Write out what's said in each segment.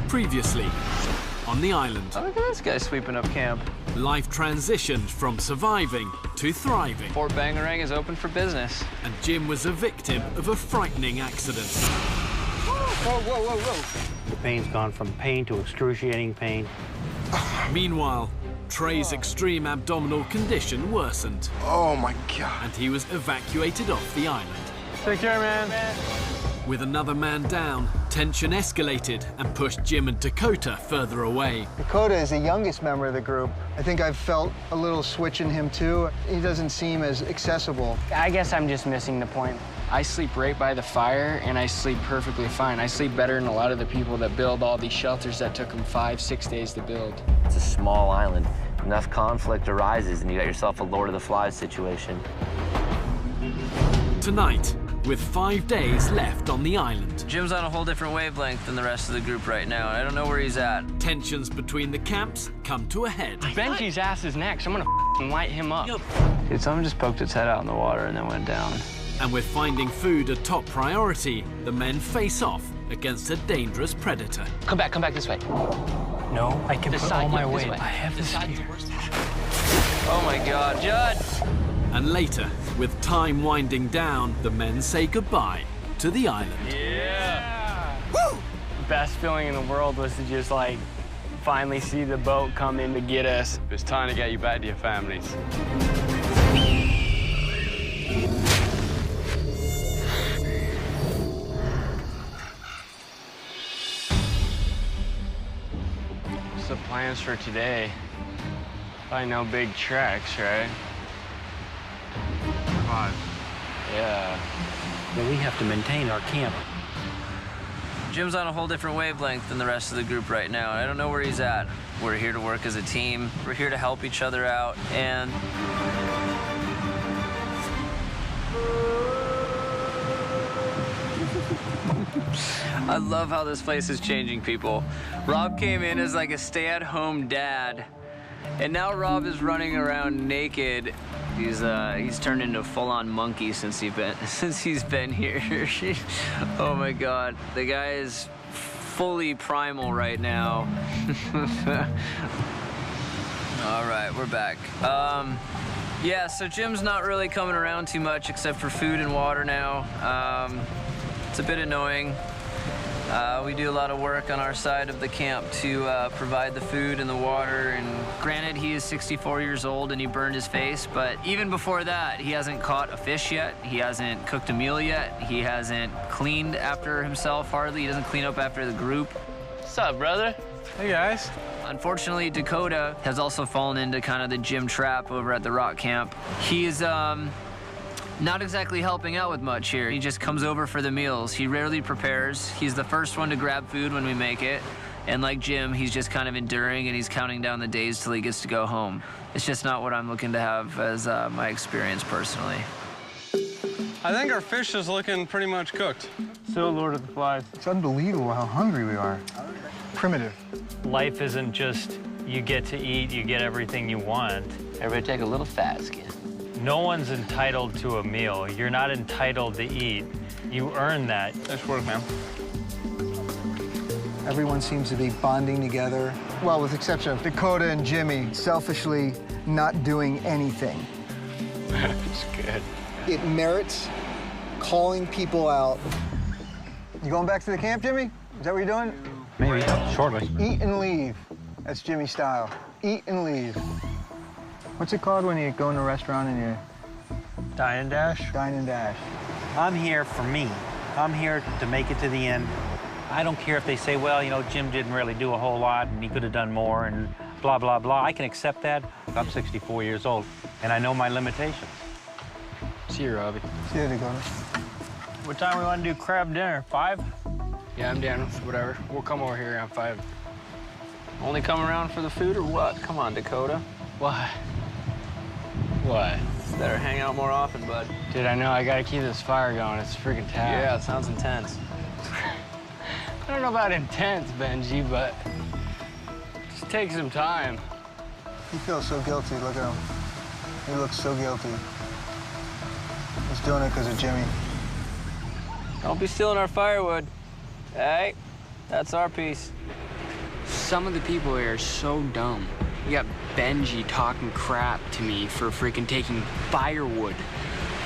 Previously, on the island. Oh, look at this guy sweeping up camp. Life transitioned from surviving to thriving. Fort Bangarang is open for business. And Jim was a victim of a frightening accident. Whoa, whoa, whoa, whoa. The pain's gone from pain to excruciating pain. Meanwhile, Trey's extreme abdominal condition worsened. Oh my God. And he was evacuated off the island. Take care, man. With another man down, tension escalated and pushed Jim and Dakota further away. Dakota is the youngest member of the group. I think I've felt a little switch in him too. He doesn't seem as accessible. I guess I'm just missing the point. I sleep right by the fire, and I sleep perfectly fine. I sleep better than a lot of the people that build all these shelters that took them 5-6 days to build. It's a small island. Enough conflict arises, and you got yourself a Lord of the Flies situation. Tonight, with 5 days left on the island. Jim's on a whole different wavelength than the rest of the group right now. I don't know where he's at. Tensions between the camps come to a head. Benji's ass is next. I'm gonna light him up. Dude, someone just poked its head out in the water and then went down. And with finding food a top priority, the men face off against a dangerous predator. Come back this way. No, I can put all my weight. I have this this side. Oh my God, Judd! And later, with time winding down, the men say goodbye to the island. Yeah! Woo! The best feeling in the world was to just, like, finally see the boat come in to get us. It's time to get you back to your families. What's the plans for today? Probably no big treks, right? Yeah. But we have to maintain our camp. Jim's on a whole different wavelength than the rest of the group right now. I don't know where he's at. We're here to work as a team. We're here to help each other out, and I love how this place is changing people. Rob came in as like a stay-at-home dad, and now Rob is running around naked. He's turned into a full-on monkey since he's been here. Oh my God, the guy is fully primal right now. All right, we're back. Yeah, so Jim's not really coming around too much except for food and water now. It's a bit annoying. We do a lot of work on our side of the camp to provide the food and the water. And granted, he is 64 years old and he burned his face, but even before that, he hasn't caught a fish yet. He hasn't cooked a meal yet. He hasn't cleaned after himself hardly. He doesn't clean up after the group. What's up, brother? Hey, guys. Unfortunately, Dakota has also fallen into kind of the Jim trap over at the rock camp. He's not exactly helping out with much here. He just comes over for the meals. He rarely prepares. He's the first one to grab food when we make it. And like Jim, he's just kind of enduring and he's counting down the days till he gets to go home. It's just not what I'm looking to have as my experience personally. I think our fish is looking pretty much cooked. Still Lord of the Flies. It's unbelievable how hungry we are. Primitive. Life isn't just you get to eat, you get everything you want. Everybody take a little fat skin. No one's entitled to a meal. You're not entitled to eat. You earn that. Nice work, man. Everyone seems to be bonding together. Well, with the exception of Dakota and Jimmy, selfishly not doing anything. It's good. It merits calling people out. You going back to the camp, Jimmy? Is that what you're doing? Maybe, shortly. Eat and leave. That's Jimmy style. Eat and leave. What's it called when you go in a restaurant and you Dine and dash? dine and dash? I'm here for me. I'm here to make it to the end. I don't care if they say, well, you know, Jim didn't really do a whole lot and he could have done more and blah, blah, blah. I can accept that. I'm 64 years old and I know my limitations. See you, Robbie. See you, Dakota. What time we want to do crab dinner? 5? Yeah, I'm down. Whatever. We'll come over here around 5. Only come around for the food or what? Come on, Dakota. Why? What? Better hang out more often, bud. Dude, I know. I gotta keep this fire going. It's freaking tough. Yeah, it sounds intense. I don't know about intense, Benji, but just take some time. He feels so guilty. Look at him. He looks so guilty. He's doing it because of Jimmy. Don't be stealing our firewood. Hey, that's our piece. Some of the people here are so dumb. You got Benji talking crap to me for freaking taking firewood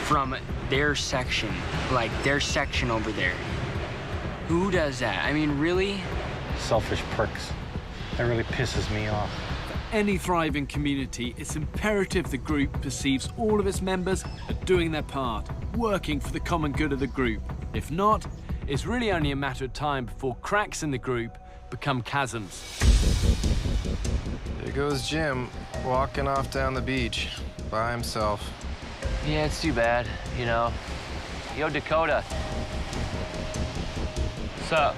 from their section, like their section over there. Who does that? I mean, really? Selfish pricks. That really pisses me off. For any thriving community, it's imperative the group perceives all of its members are doing their part, working for the common good of the group. If not, it's really only a matter of time before cracks in the group become chasms. There goes Jim, walking off down the beach by himself. Yeah, it's too bad, you know. Yo, Dakota. What's up?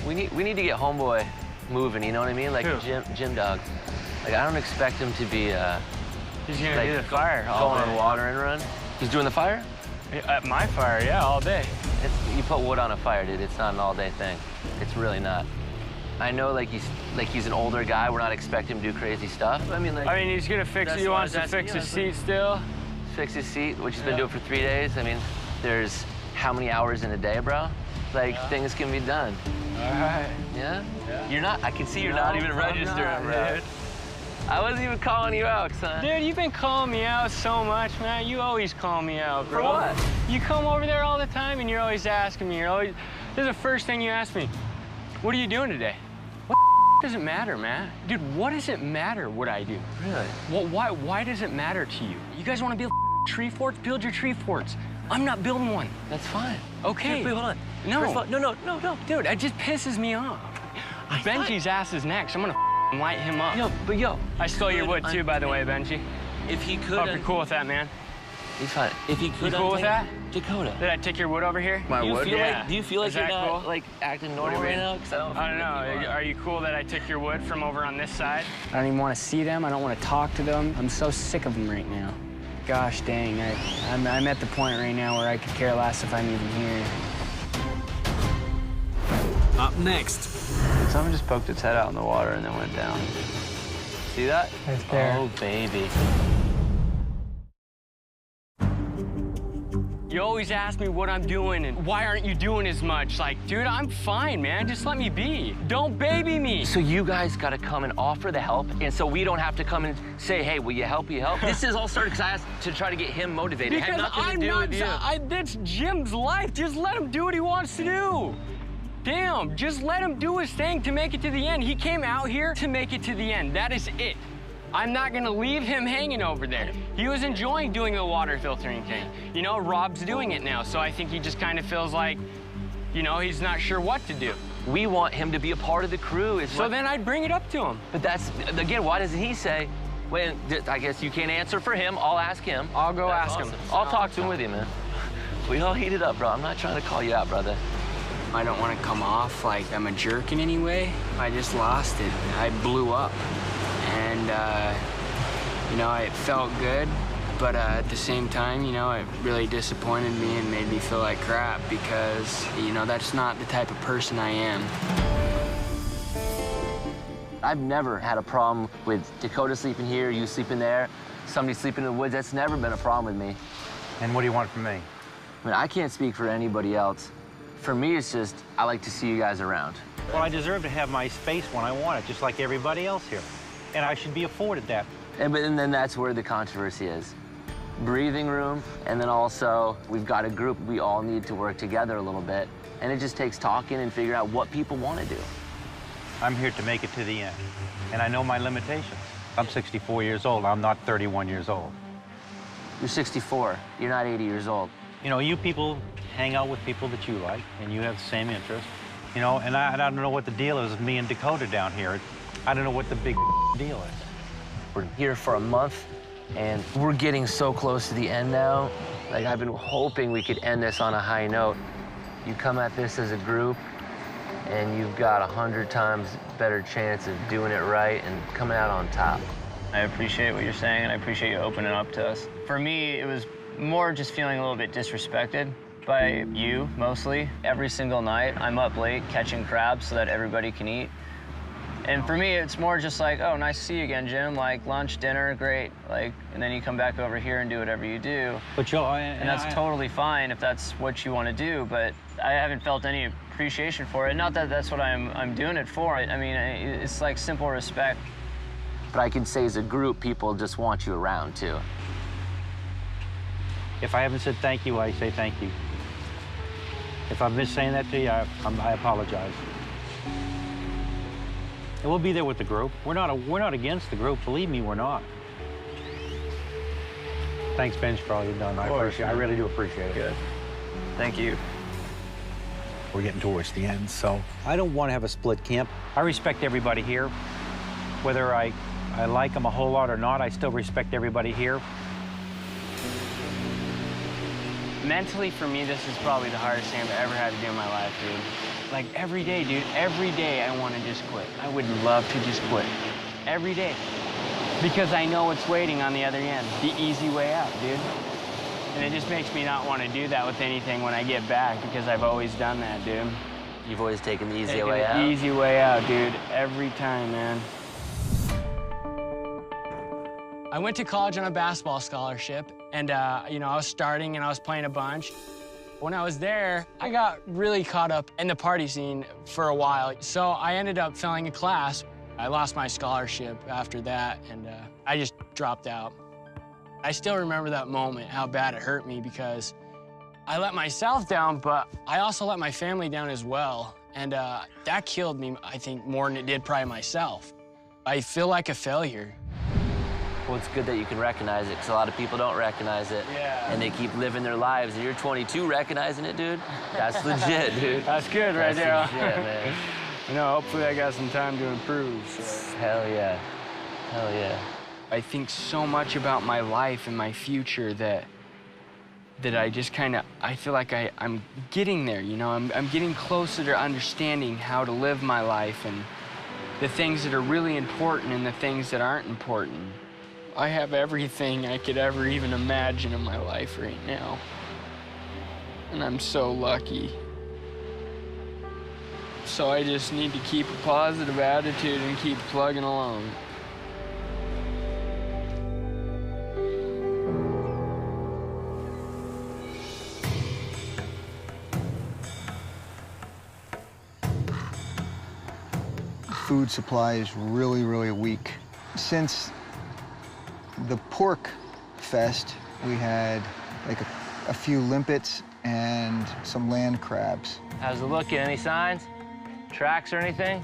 We need to get homeboy moving, you know what I mean? Like Jim Dog. Like, I don't expect him to be, He's gonna like, do the fire go all on day. a water and run. He's doing the fire? At my fire, yeah, all day. You put wood on a fire, dude. It's not an all-day thing. It's really not. I know, like he's an older guy. We're not expecting him to do crazy stuff. I mean, he's gonna fix it. He wants to fix his seat still. Fix his seat, which he's been doing for 3 days. I mean, there's how many hours in a day, bro? Like, things can be done. All right. Yeah? You're not, I can see you're not even registering, bro. Dude. I wasn't even calling you out, son. Dude, you've been calling me out so much, man. You always call me out, bro. For what? You come over there all the time, and you're always asking me. This is the first thing you ask me. What are you doing today? What the does it matter, man? Dude, what does it matter what I do? Really? Well, why does it matter to you? You guys want to build tree forts? Build your tree forts. I'm not building one. That's fine. Okay. Wait, hold on. No. First of all, no. Dude, it just pisses me off. Benji's ass is next. I'm gonna light him up. Yo. I stole your wood too, by the way, Benji. If he could. Hope you're cool with that, man. He's fine. If he could. You cool with that? Dakota. Did I take your wood over here? Do you feel Yeah. like, do you feel like Is you're that not cool? like acting naughty right now? Because I don't know. Are you cool that I took your wood from over on this side? I don't even want to see them. I don't want to talk to them. I'm so sick of them right now. Gosh dang, I'm at the point right now where I could care less if I'm even here. Up next, Someone just poked its head out in the water and then went down. See that? Right there. Oh, baby. You always ask me what I'm doing and why aren't you doing as much? Like, dude, I'm fine, man. Just let me be. Don't baby me. So you guys got to come and offer the help, and so we don't have to come and say, hey, will you help? This is all started because I asked to try to get him motivated. It had Because nothing I'm to do not, with you. that's Jim's life. Just let him do what he wants to do. Damn, just let him do his thing to make it to the end. He came out here to make it to the end. That is it. I'm not gonna leave him hanging over there. He was enjoying doing the water filtering thing. You know, Rob's doing it now, so I think he just kind of feels like, you know, he's not sure what to do. We want him to be a part of the crew. So then I'd bring it up to him. But that's, again, why doesn't he say, well, I guess you can't answer for him. I'll ask him. I'll go That's ask awesome. him. I'll talk to him with you, man. We all heated up, bro. I'm not trying to call you out, brother. I don't want to come off like I'm a jerk in any way. I just lost it. I blew up. And, you know, it felt good, but at the same time, you know, it really disappointed me and made me feel like crap because, you know, that's not the type of person I am. I've never had a problem with Dakota sleeping here, you sleeping there, somebody sleeping in the woods. That's never been a problem with me. And what do you want from me? I mean, I can't speak for anybody else. For me, it's just, I like to see you guys around. Well, I deserve to have my space when I want it, just like everybody else here. And I should be afforded that. And then that's where the controversy is. Breathing room, and then also, we've got a group, we all need to work together a little bit. And it just takes talking and figuring out what people want to do. I'm here to make it to the end, and I know my limitations. I'm 64 years old. I'm not 31 years old. You're 64. You're not 80 years old. You know, you people hang out with people that you like, and you have the same interests. You know, and I don't know what the deal is with me and Dakota down here. I don't know what the big deal is. We're here for a month, and we're getting so close to the end now. Like, I've been hoping we could end this on a high note. You come at this as a group, and you've got 100 times better chance of doing it right and coming out on top. I appreciate what you're saying, and I appreciate you opening up to us. For me, it was more just feeling a little bit disrespected by you, mostly. Every single night, I'm up late catching crabs so that everybody can eat. And for me, it's more just like, oh, nice to see you again, Jim. Like, lunch, dinner, great. Like, and then you come back over here and do whatever you do. But and that's totally fine if that's what you want to do, but I haven't felt any appreciation for it. Not that that's what I'm doing it for. I mean, it's like simple respect. But I can say as a group, people just want you around, too. If I haven't said thank you, I say thank you. If I've missed saying that to you, I apologize. And we'll be there with the group. We're not against the group. Believe me, we're not. Thanks, Benj, for all you've done. I really do appreciate it. Good. Thank you. We're getting towards the end, so I don't want to have a split camp. I respect everybody here. Whether I like them a whole lot or not, I still respect everybody here. Mentally, for me, this is probably the hardest thing I've ever had to do in my life, dude. Like, every day, dude, every day I want to just quit. I would love to just quit. Every day. Because I know what's waiting on the other end. The easy way out, dude. And it just makes me not want to do that with anything when I get back, because I've always done that, dude. You've always taken the easy way out? Easy way out, dude. Every time, man. I went to college on a basketball scholarship, and, you know, I was starting and I was playing a bunch. When I was there, I got really caught up in the party scene for a while, so I ended up failing a class. I lost my scholarship after that, and I just dropped out. I still remember that moment, how bad it hurt me, because I let myself down, but I also let my family down as well, and that killed me, I think, more than it did probably myself. I feel like a failure. Well, it's good that you can recognize it, because a lot of people don't recognize it. Yeah. And they keep living their lives, and you're 22 recognizing it, dude. That's legit, dude. That's good right there. That's legit, man. You know, hopefully I got some time to improve. So. Hell yeah. Hell yeah. I think so much about my life and my future that I just kind of, I feel like I'm getting there, you know? I'm getting closer to understanding how to live my life and the things that are really important and the things that aren't important. I have everything I could ever even imagine in my life right now. And I'm so lucky. So I just need to keep a positive attitude and keep plugging along. Food supply is really, really weak. Since the pork fest, we had like a few limpets and some land crabs. How's it looking? Any signs? Tracks or anything?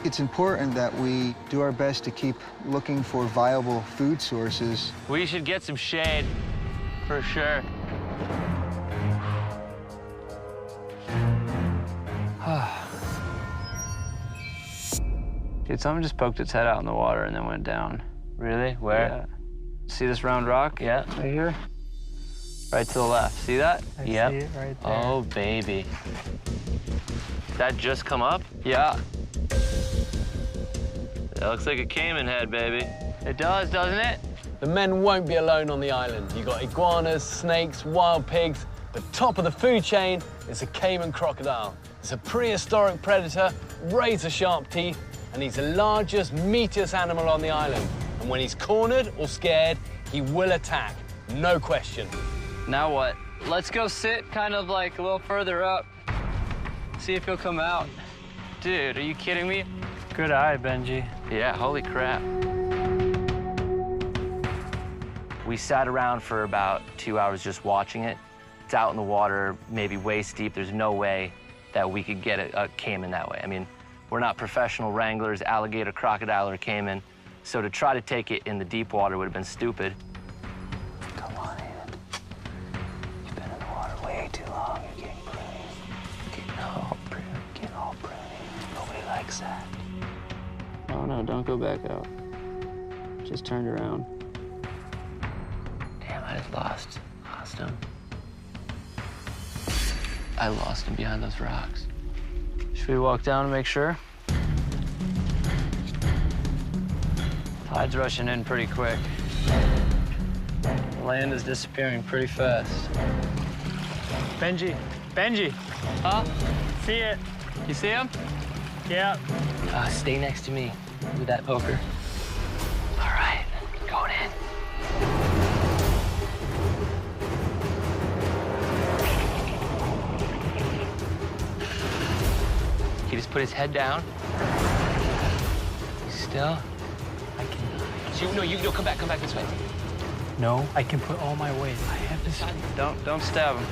It's important that we do our best to keep looking for viable food sources. We should get some shade, for sure. Dude, something just poked its head out in the water and then went down. Really? Where? Yeah. See this round rock? Yeah. Right here? Right to the left. See that? I Yep. see it right there. Oh, baby. That just come up? Yeah. That looks like a caiman head, baby. It does, doesn't it? The men won't be alone on the island. You've got iguanas, snakes, wild pigs. The top of the food chain is a caiman crocodile. It's a prehistoric predator, razor-sharp teeth, and he's the largest, meatiest animal on the island. And when he's cornered or scared, he will attack, no question. Now what? Let's go sit kind of like a little further up. See if he'll come out. Dude, are you kidding me? Good eye, Benji. Yeah, holy crap. We sat around for about 2 hours just watching it. It's out in the water, maybe waist deep. There's no way that we could get a caiman that way. I mean, we're not professional wranglers, alligator, crocodile, or caiman. So to try to take it in the deep water would have been stupid. Come on, Aiden. You've been in the water way too long. You're getting pruny. Getting all pruny. Nobody likes that. Oh no, don't go back out. Just turned around. Damn, I just lost him. I lost him behind those rocks. Should we walk down and make sure? Tide's rushing in pretty quick. The land is disappearing pretty fast. Benji, Huh? see it. You see him? Yeah. Stay next to me with that poker. All right, going in. He just put his head down. He's still. I can. So, no, you come back this way. No, I can put all my weight. I have this. Don't stab him.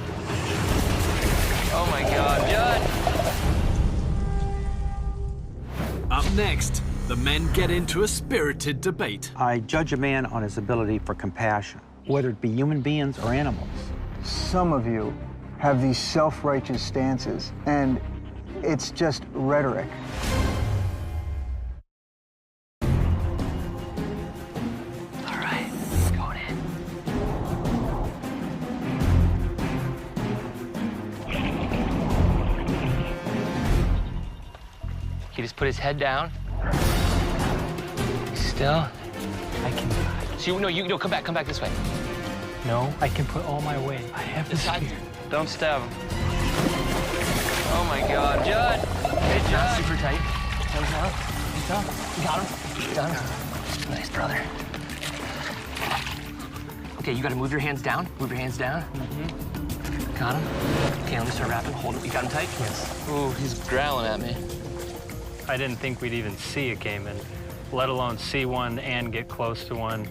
Oh my God, Judd! Up next, the men get into a spirited debate. I judge a man on his ability for compassion, whether it be human beings or animals. Some of you have these self-righteous stances, and it's just rhetoric. All right, going in. He just put his head down. He's still. I can. So, no, come back this way. No, I can put all my weight. I have this. Don't stab him. Oh my God, Judd! Hey, Not Judd! super tight. He's up. You got him. Done. Nice, brother. Okay, you gotta move your hands down. Move your hands down. Got him. Okay, let me start wrapping. Hold it. You got him tight? Yes. Ooh, he's growling at me. I didn't think we'd even see a caiman, let alone see one and get close to one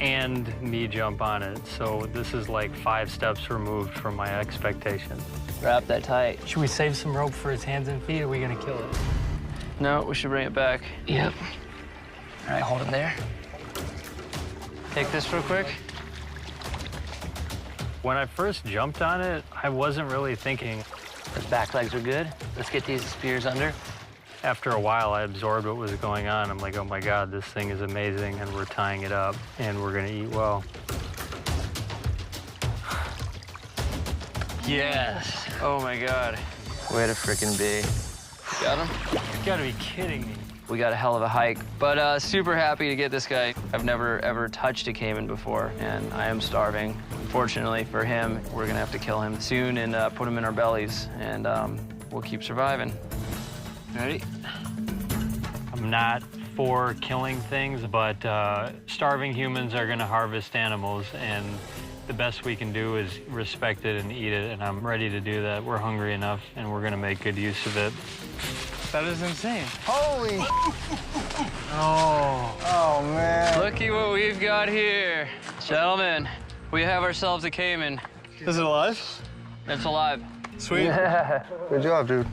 and me jump on it. So this is like 5 steps removed from my expectations. Wrap that tight. Should we save some rope for his hands and feet, or are we gonna kill it? No, we should bring it back. Yep. All right, hold him there. Take this real quick. When I first jumped on it, I wasn't really thinking. His back legs are good. Let's get these spears under. After a while, I absorbed what was going on. I'm like, oh my God, this thing is amazing, and we're tying it up, and we're gonna eat well. Yes. Oh my God. Way to frickin' be. Got him? You gotta be kidding me. We got a hell of a hike, but super happy to get this guy. I've never ever touched a caiman before, and I am starving. Fortunately for him, we're gonna have to kill him soon and put him in our bellies, and we'll keep surviving. Ready? I'm not for killing things, but starving humans are gonna harvest animals, and the best we can do is respect it and eat it, and I'm ready to do that. We're hungry enough, and we're gonna make good use of it. That is insane. Holy! Oh. Oh, man. Looky what we've got here. Gentlemen, we have ourselves a caiman. Is it alive? It's alive. Sweet. Good job, dude.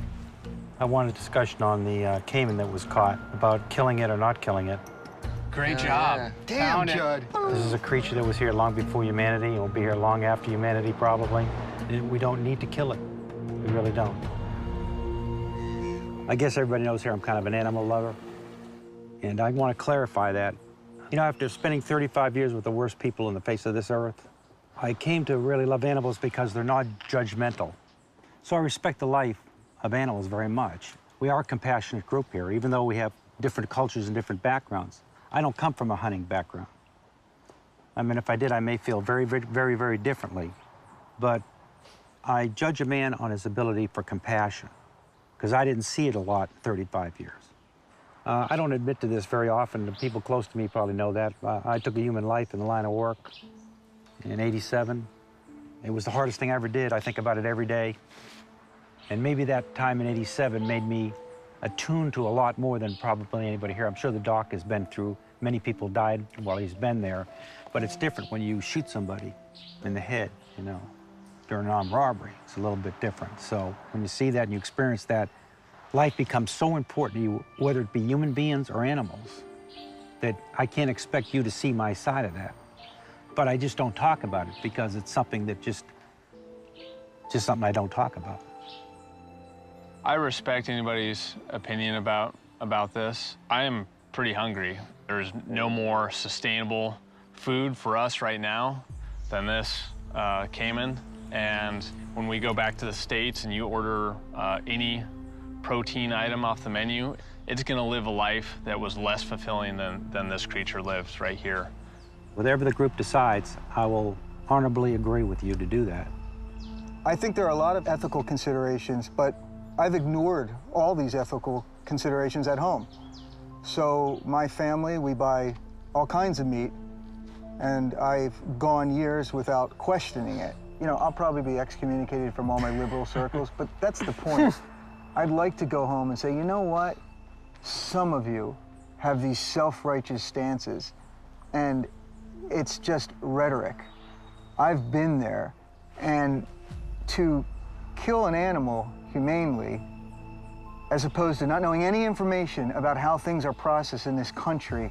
I want a discussion on the caiman that was caught, about killing it or not killing it. Great job. Damn, Found it. Judd. This is a creature that was here long before humanity and will be here long after humanity, probably. And we don't need to kill it. We really don't. I guess everybody knows here I'm kind of an animal lover. And I want to clarify that. You know, after spending 35 years with the worst people on the face of this earth, I came to really love animals because they're not judgmental. So I respect the life of animals very much. We are a compassionate group here, even though we have different cultures and different backgrounds. I don't come from a hunting background. I mean, if I did, I may feel very, very, very, very differently. But I judge a man on his ability for compassion, because I didn't see it a lot in 35 years. I don't admit to this very often. The people close to me probably know that. I took a human life in the line of work in '87. It was the hardest thing I ever did. I think about it every day. And maybe that time in '87 made me attuned to a lot more than probably anybody here. I'm sure the doc has been through, many people died while he's been there, but it's different when you shoot somebody in the head, you know, during an armed robbery. It's a little bit different. So when you see that and you experience that, life becomes so important to you, whether it be human beings or animals, that I can't expect you to see my side of that. But I just don't talk about it because it's something that just something I don't talk about. I respect anybody's opinion about this. I am pretty hungry. There's no more sustainable food for us right now than this caiman. And when we go back to the States and you order any protein item off the menu, it's gonna live a life that was less fulfilling than this creature lives right here. Whatever the group decides, I will honorably agree with you to do that. I think there are a lot of ethical considerations, but I've ignored all these ethical considerations at home. So my family, we buy all kinds of meat, and I've gone years without questioning it. You know, I'll probably be excommunicated from all my liberal circles, but that's the point. I'd like to go home and say, you know what? Some of you have these self-righteous stances, and it's just rhetoric. I've been there, and to kill an animal humanely, as opposed to not knowing any information about how things are processed in this country,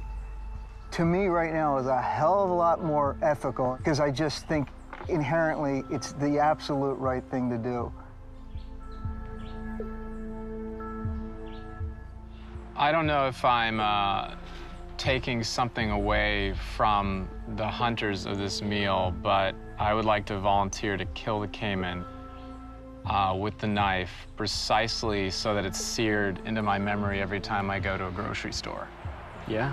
to me right now is a hell of a lot more ethical, because I just think inherently it's the absolute right thing to do. I don't know if I'm taking something away from the hunters of this meal, but I would like to volunteer to kill the caiman with the knife, precisely so that it's seared into my memory every time I go to a grocery store. Yeah?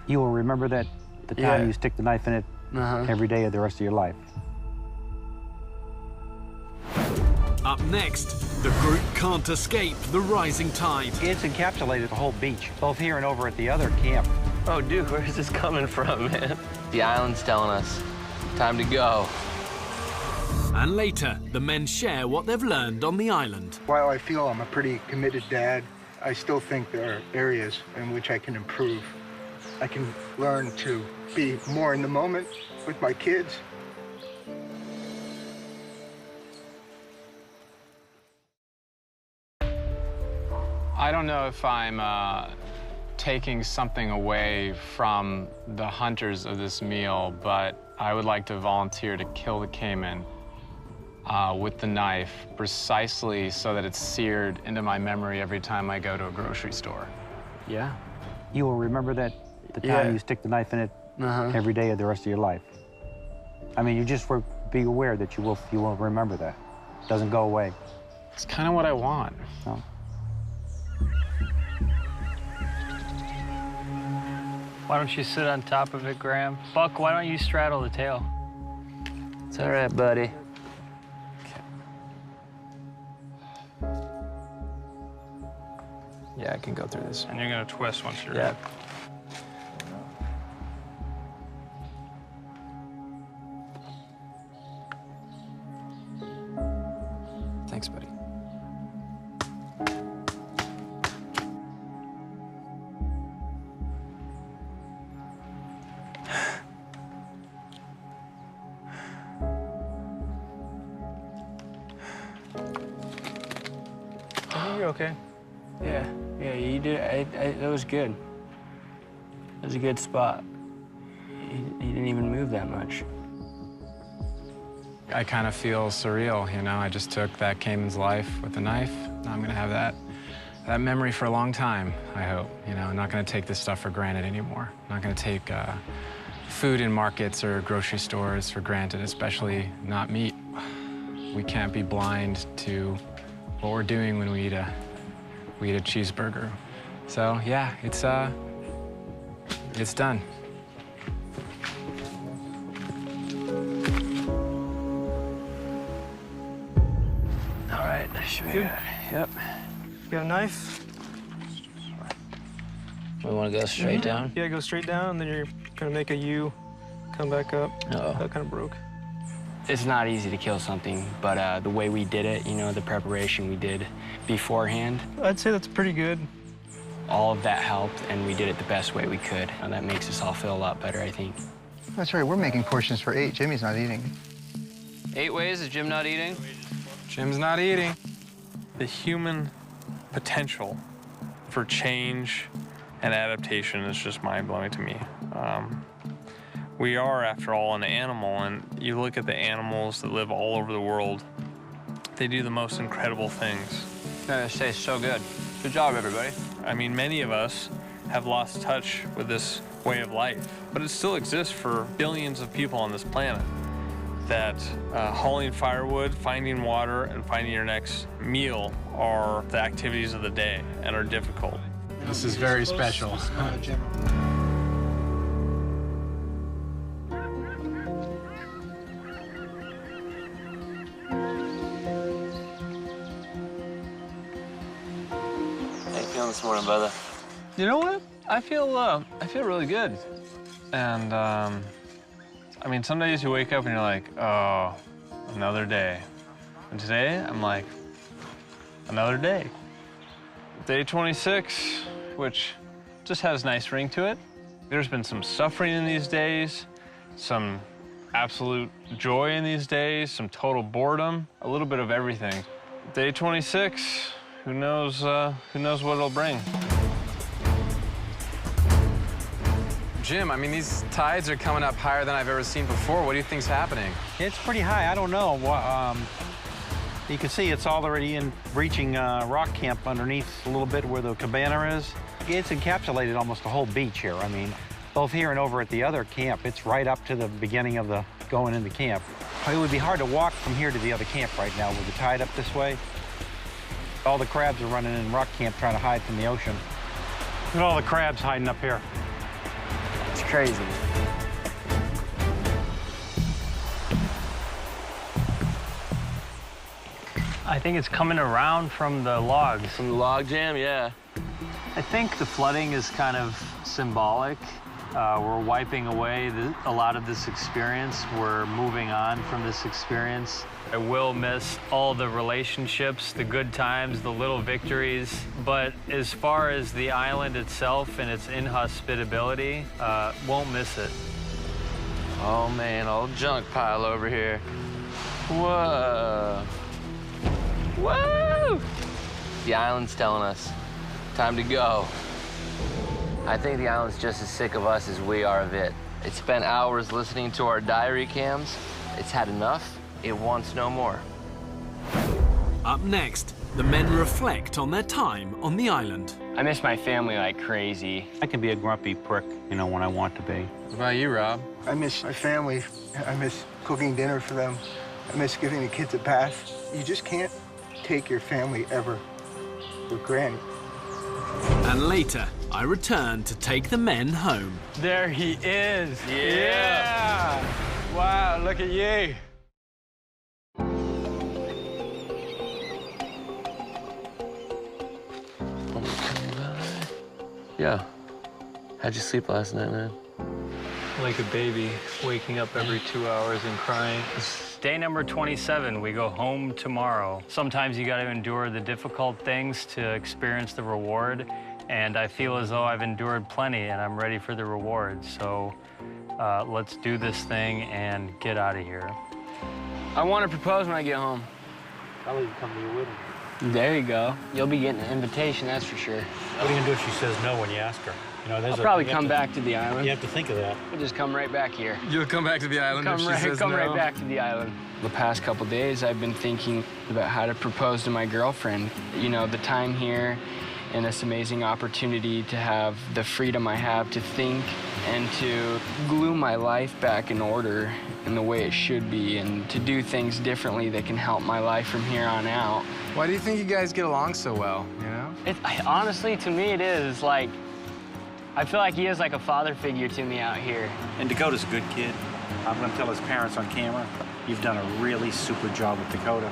You will remember that the time you stick the knife in it every day of the rest of your life. Up next, the group can't escape the rising tide. It's encapsulated the whole beach, both here and over at the other camp. Oh, dude, where's this coming from, man? The island's telling us, time to go. And later, the men share what they've learned on the island. While I feel I'm a pretty committed dad, I still think there are areas in which I can improve. I can learn to be more in the moment with my kids. I don't know if I'm taking something away from the hunters of this meal, but I would like to volunteer to kill the caiman with the knife, precisely so that it's seared into my memory every time I go to a grocery store. Yeah? You will remember that the time you stick the knife in it every day of the rest of your life. I mean, you just be aware that you will remember that. It doesn't go away. It's kind of what I want. No? Why don't you sit on top of it, Graham? Buck, why don't you straddle the tail? It's all right, buddy. Yeah, I can go through this. And you're gonna twist once you're Yeah. Thanks, buddy. I think you're okay. Yeah, you did. That was good. That was a good spot. You didn't even move that much. I kind of feel surreal, you know? I just took that caiman's life with a knife. Now I'm gonna have that memory for a long time, I hope. You know, I'm not gonna take this stuff for granted anymore. I'm not gonna take food in markets or grocery stores for granted, especially not meat. We can't be blind to what we're doing when we eat a cheeseburger. So yeah, it's done. All right, should be good. Yep. You have a knife? We want to go straight down? Yeah, go straight down, and then you're gonna make a U, come back up. Uh-oh. That kind of broke. It's not easy to kill something, but the way we did it, you know, the preparation we did beforehand, I'd say that's pretty good. all of that helped, and we did it the best way we could. And that makes us all feel a lot better, I think. That's right, we're making portions for 8. Jimmy's not eating. 8 ways is Jim not eating? Jim's not eating. The human potential for change and adaptation is just mind-blowing to me. We are, after all, an animal, and you look at the animals that live all over the world, they do the most incredible things. That tastes so good. Good job, everybody. I mean, many of us have lost touch with this way of life, but it still exists for billions of people on this planet. That hauling firewood, finding water, and finding your next meal are the activities of the day and are difficult. This is very special. feeling this morning, brother? You know what? I feel really good. And I mean, some days you wake up and you're like, oh, another day. And today I'm like, another day. Day 26, which just has a nice ring to it. There's been some suffering in these days, some absolute joy in these days, some total boredom, a little bit of everything. Day 26, who knows what it'll bring. Jim, I mean, these tides are coming up higher than I've ever seen before. What do you think's happening? It's pretty high. I don't know. You can see it's already reaching rock camp underneath a little bit where the cabana is. It's encapsulated almost the whole beach here. I mean, both here and over at the other camp, it's right up to the beginning of the going into camp. It would be hard to walk from here to the other camp right now with the tide up this way. All the crabs are running in rock camp trying to hide from the ocean. Look at all the crabs hiding up here. It's crazy. I think it's coming around from the logs. From the log jam, yeah. I think the flooding is kind of symbolic. We're wiping away a lot of this experience. We're moving on from this experience. I will miss all the relationships, the good times, the little victories. But as far as the island itself and its inhospitability, won't miss it. Oh man, old junk pile over here. Whoa. Whoa! The island's telling us, time to go. I think the island's just as sick of us as we are of it. It spent hours listening to our diary cams. It's had enough. It wants no more. Up next, the men reflect on their time on the island. I miss my family like crazy. I can be a grumpy prick, you know, when I want to be. What about you, Rob? I miss my family. I miss cooking dinner for them. I miss giving the kids a bath. You just can't take your family ever for granted. And later, I return to take the men home. There he is. Yeah. Wow, look at you. Yeah. How'd you sleep last night, man? Like a baby, waking up every 2 hours and crying. Day number 27, we go home tomorrow. Sometimes you gotta endure the difficult things to experience the reward, and I feel as though I've endured plenty and I'm ready for the reward. So let's do this thing and get out of here. I want to propose when I get home. I'll even come to you with me. There you go. You'll be getting an invitation, that's for sure. What are you gonna do if she says no when you ask her? You know, I'll probably come back to the island. You have to think of that. We'll just come right back here. You'll come back to the island if she says Come no? right back to the island. The past couple days, I've been thinking about how to propose to my girlfriend. You know, the time here and this amazing opportunity to have the freedom I have to think and to glue my life back in order in the way it should be and to do things differently that can help my life from here on out. Why do you think you guys get along so well, you know? Honestly, to me, it is like, I feel like he is like a father figure to me out here. And Dakota's a good kid. I'm gonna tell his parents on camera, you've done a really super job with Dakota.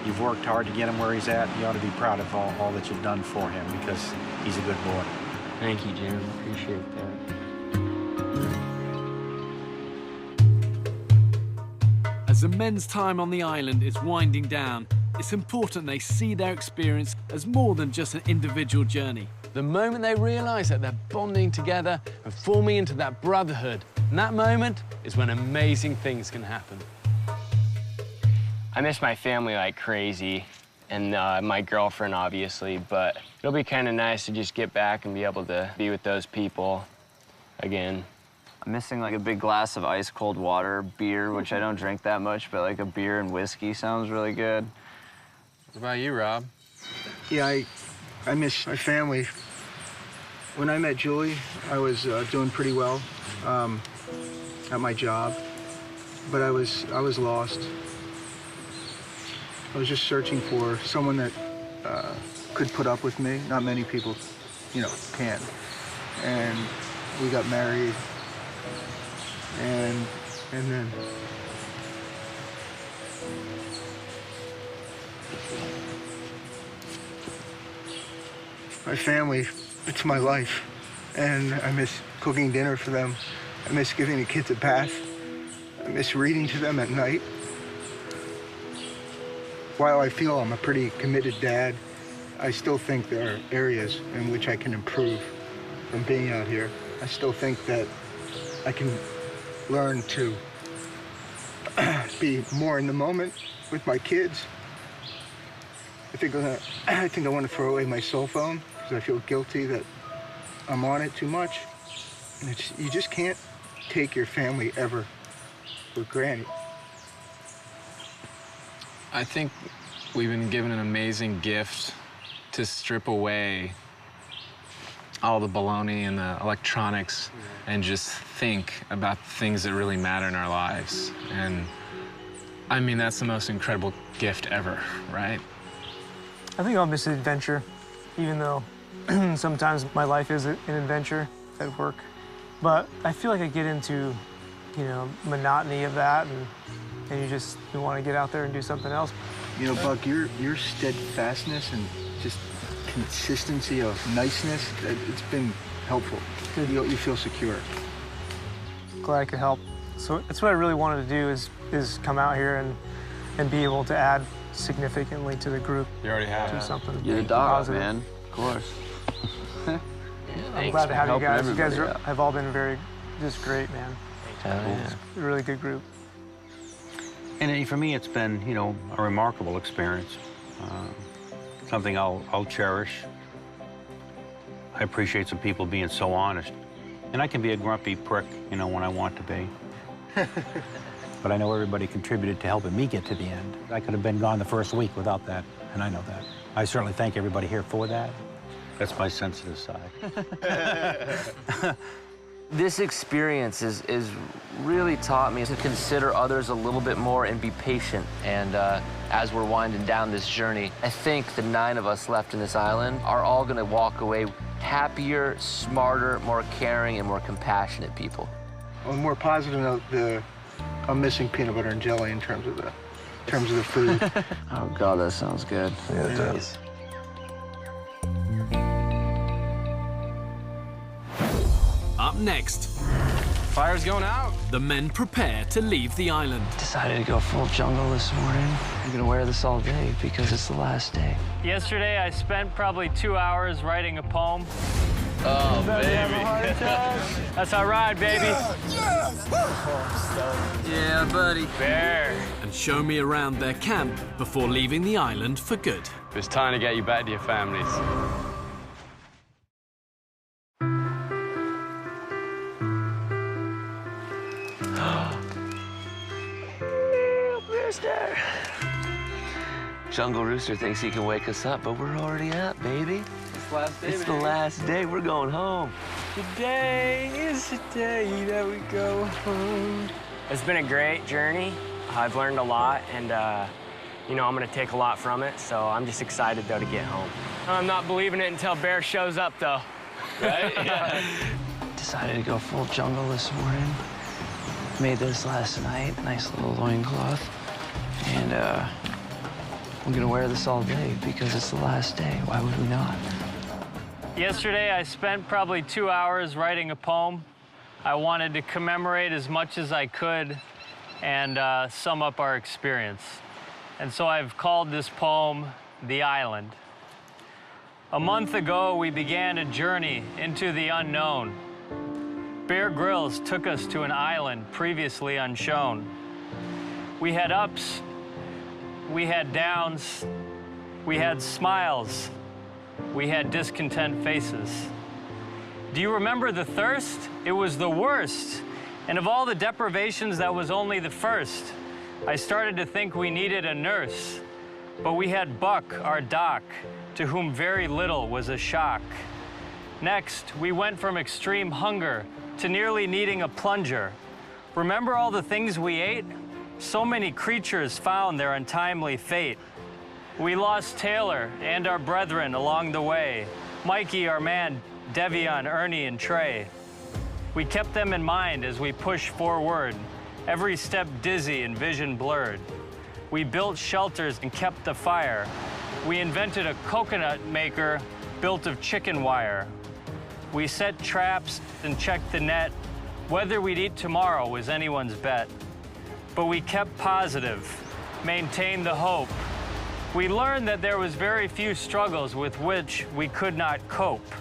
You've worked hard to get him where he's at. You ought to be proud of all that you've done for him because he's a good boy. Thank you, Jim. Appreciate that. As the men's time on the island is winding down, it's important they see their experience as more than just an individual journey. The moment they realise that they're bonding together and forming into that brotherhood, and that moment is when amazing things can happen. I miss my family like crazy, and my girlfriend, obviously, but it'll be kind of nice to just get back and be able to be with those people again. I'm missing like a big glass of ice cold water, beer, which I don't drink that much, but like a beer and whiskey sounds really good. What about you, Rob? Yeah, I miss my family. When I met Julie, I was doing pretty well at my job, but I was lost. I was just searching for someone that could put up with me. Not many people, you know, can. And we got married, and then my family. It's my life. And I miss cooking dinner for them. I miss giving the kids a bath. I miss reading to them at night. While I feel I'm a pretty committed dad, I still think there are areas in which I can improve from being out here. I still think that I can learn to be more in the moment with my kids. I think I want to throw away my cell phone because I feel guilty that I'm on it too much. And you just can't take your family ever for granted. I think we've been given an amazing gift to strip away all the baloney and the electronics and just think about the things that really matter in our lives. And I mean, that's the most incredible gift ever, right? I think I'll miss adventure, even though sometimes my life is an adventure at work. But I feel like I get into, monotony of that, and you want to get out there and do something else. You know, Buck, your steadfastness and just consistency of niceness, it's been helpful. You feel secure. Glad I could help. So that's what I really wanted to do is come out here and be able to add significantly to the group. You already have. Do something. You're the dog, positive. man. Of course. I'm glad to have you guys. You guys have all been just great, man. Yeah. It's a really good group. And for me, it's been, a remarkable experience. Something I'll cherish. I appreciate some people being so honest. And I can be a grumpy prick, when I want to be. But I know everybody contributed to helping me get to the end. I could have been gone the first week without that, and I know that. I certainly thank everybody here for that. That's my sensitive side. This experience is really taught me to consider others a little bit more and be patient. And as we're winding down this journey, I think the 9 of us left in this island are all gonna walk away happier, smarter, more caring, and more compassionate people. On a more positive note, I'm missing peanut butter and jelly in terms of the food. Oh God, that sounds good. Yeah, it does. Up next, Fire's going out. the men prepare to leave the island. Decided to go full jungle this morning. I'm gonna wear this all day because it's the last day. Yesterday, I spent probably 2 hours writing a poem. Oh, baby. That's all right, baby. Yeah, buddy. Bear. And show me around their camp before leaving the island for good. It's time to get you back to your families. Rooster. Jungle Rooster thinks he can wake us up, but we're already up, baby. It's the last day. It's the last day. We're going home. Today is the day that we go home. It's been a great journey. I've learned a lot, and I'm gonna take a lot from it. So I'm just excited though to get home. I'm not believing it until Bear shows up, though. Right? Yeah. Decided to go full jungle this morning. Made this last night. Nice little loincloth. And I'm gonna wear this all day because it's the last day. Why would we not? Yesterday, I spent probably 2 hours writing a poem. I wanted to commemorate as much as I could and sum up our experience. And so I've called this poem, The Island. A month ago, we began a journey into the unknown. Bear Grylls took us to an island previously unshown. We had ups, we had downs, we had smiles, we had discontent faces. Do you remember the thirst? It was the worst. And of all the deprivations, that was only the first. I started to think we needed a nurse, but we had Buck, our doc, to whom very little was a shock. Next, we went from extreme hunger to nearly needing a plunger. Remember all the things we ate? So many creatures found their untimely fate. We lost Taylor and our brethren along the way. Mikey, our man, Devion, Ernie, and Trey. We kept them in mind as we pushed forward, every step dizzy and vision blurred. We built shelters and kept the fire. We invented a coconut maker, built of chicken wire. We set traps and checked the net. Whether we'd eat tomorrow was anyone's bet. But we kept positive, maintained the hope. We learned that there was very few struggles with which we could not cope.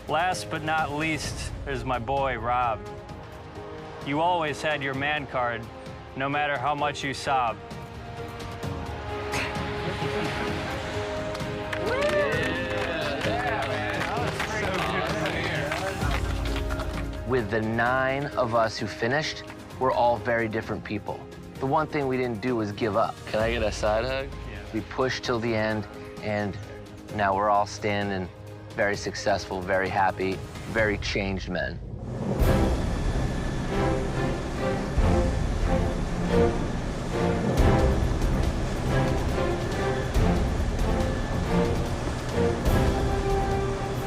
Last but not least is my boy, Rob. You always had your man card, no matter how much you sob. With the 9 of us who finished, we're all very different people. The one thing we didn't do was give up. Can I get a side hug? Yeah. We pushed till the end, and now we're all standing very successful, very happy, very changed men.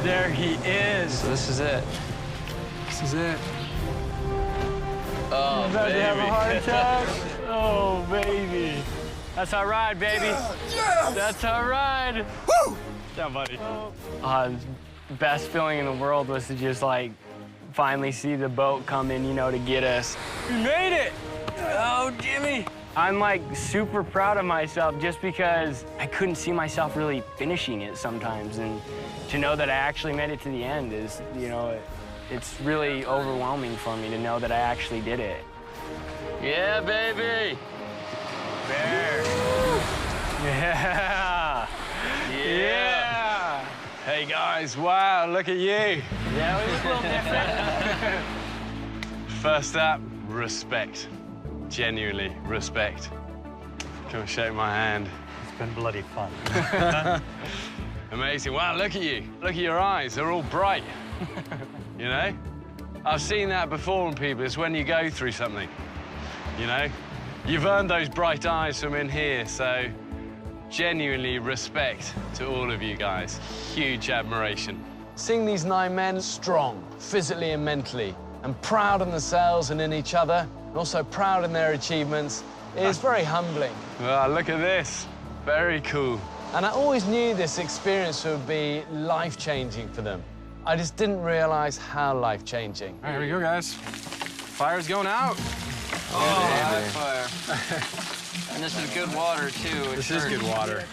There he is. So this is it. This is it. Oh, About baby. to have a heart attack? Oh, baby. That's our ride, baby. Yes! That's our ride. Woo! Yeah, buddy. Best feeling in the world was to just, like, finally see the boat come in, you know, to get us. We made it! Oh, Jimmy. I'm, like, super proud of myself just because I couldn't see myself really finishing it sometimes. And to know that I actually made it to the end is, you know, it's really overwhelming for me to know that I actually did it. Yeah, baby. There. Yeah. Yeah. Hey guys, wow, look at you. Yeah, we look a little different. First up, respect. Genuinely, respect. Come and shake my hand. It's been bloody fun. Amazing. Wow, look at you. Look at your eyes. They're all bright. You know? I've seen that before in people. It's when you go through something, you know? You've earned those bright eyes from in here, so genuinely respect to all of you guys. Huge admiration. Seeing these 9 men strong, physically and mentally, and proud in themselves and in each other, and also proud in their achievements, is very humbling. Well, look at this. Very cool. And I always knew this experience would be life-changing for them. I just didn't realize how life-changing. All right, here we go, guys. Fire's going out. Oh, high fire. And this is good water, too. This is good water.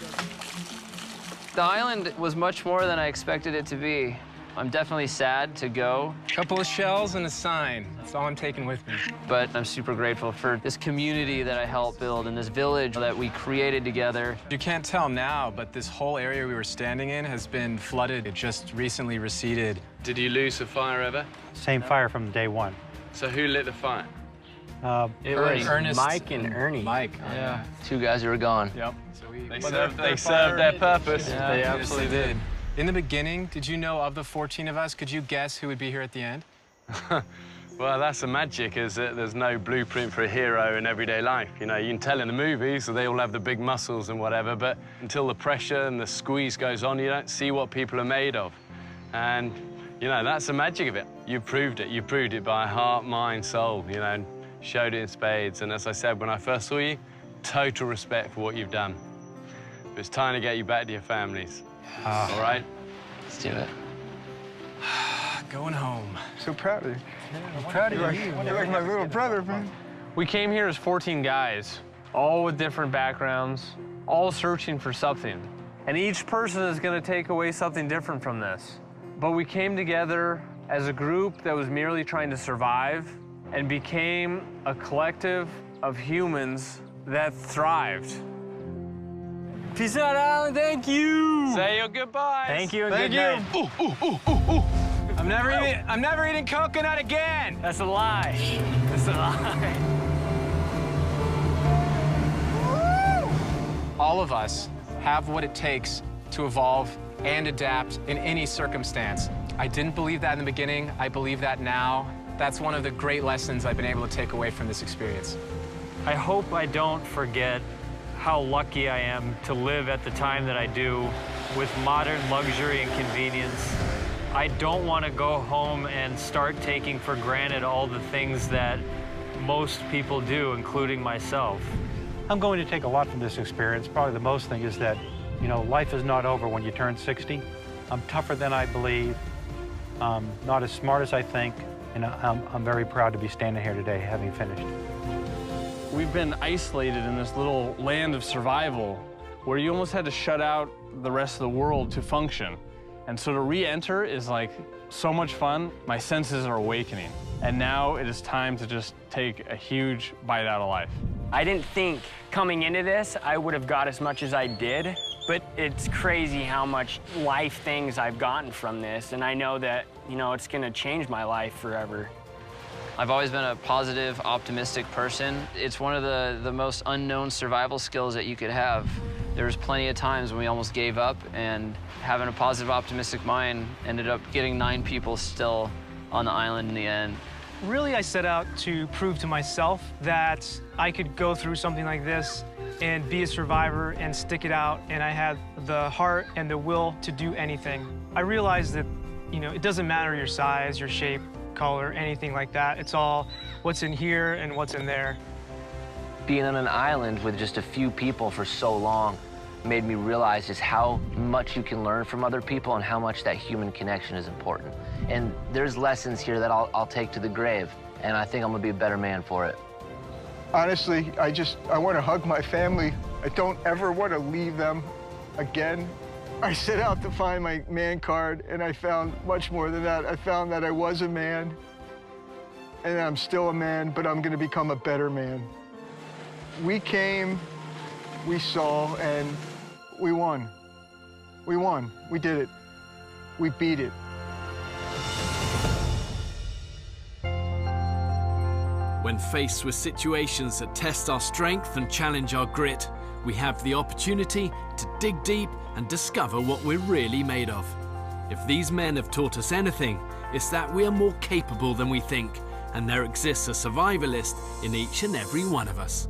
The island was much more than I expected it to be. I'm definitely sad to go. Couple of shells and a sign. That's all I'm taking with me. But I'm super grateful for this community that I helped build and this village that we created together. You can't tell now, but this whole area we were standing in has been flooded. It just recently receded. Did you lose the fire ever? Same fire from day 1. So who lit the fire? It was Ernest, Mike and Ernie. Mike. Yeah. 2 guys who were gone. Yep. They served their purpose. Yeah, they absolutely did. In the beginning, did you know of the 14 of us, could you guess who would be here at the end? Well, that's the magic, is that there's no blueprint for a hero in everyday life. You know, you can tell in the movies that they all have the big muscles and whatever, but until the pressure and the squeeze goes on, you don't see what people are made of. And, you know, that's the magic of it. You proved it. You proved it by heart, mind, soul, you know, and showed it in spades. And as I said, when I first saw you, total respect for what you've done. But it's time to get you back to your families. All right? Let's do it. Going home. So proud of you. I'm proud of you. You're like my little brother, man. We came here as 14 guys, all with different backgrounds, all searching for something. And each person is going to take away something different from this. But we came together as a group that was merely trying to survive and became a collective of humans that thrived. Peace out, Alan. Thank you. Say your goodbyes. Thank you and good night. Ooh, ooh, ooh, ooh, ooh. I'm never eating coconut again. That's a lie. That's a lie. All of us have what it takes to evolve and adapt in any circumstance. I didn't believe that in the beginning. I believe that now. That's one of the great lessons I've been able to take away from this experience. I hope I don't forget how lucky I am to live at the time that I do with modern luxury and convenience. I don't want to go home and start taking for granted all the things that most people do, including myself. I'm going to take a lot from this experience. Probably the most thing is that, you know, life is not over when you turn 60. I'm tougher than I believe, not as smart as I think, and I'm very proud to be standing here today having finished. We've been isolated in this little land of survival where you almost had to shut out the rest of the world to function. And so to re-enter is like so much fun. My senses are awakening. And now it is time to just take a huge bite out of life. I didn't think coming into this I would have got as much as I did, but it's crazy how much life things I've gotten from this, and I know that, you know, it's gonna change my life forever. I've always been a positive, optimistic person. It's one of the most unknown survival skills that you could have. There was plenty of times when we almost gave up, and having a positive, optimistic mind ended up getting 9 people still on the island in the end. Really, I set out to prove to myself that I could go through something like this and be a survivor and stick it out, and I had the heart and the will to do anything. I realized that, you know, it doesn't matter your size, your shape, color, anything like that. It's all what's in here and what's in there. Being on an island with just a few people for so long made me realize just how much you can learn from other people and how much that human connection is important. And there's lessons here that I'll take to the grave, and I think I'm gonna be a better man for it. Honestly, I want to hug my family. I don't ever want to leave them again. I set out to find my man card, and I found much more than that. I found that I was a man, and I'm still a man, but I'm going to become a better man. We came, we saw, and we won. We won. We did it. We beat it. When faced with situations that test our strength and challenge our grit, we have the opportunity to dig deep and discover what we're really made of. If these men have taught us anything, it's that we are more capable than we think, and there exists a survivalist in each and every one of us.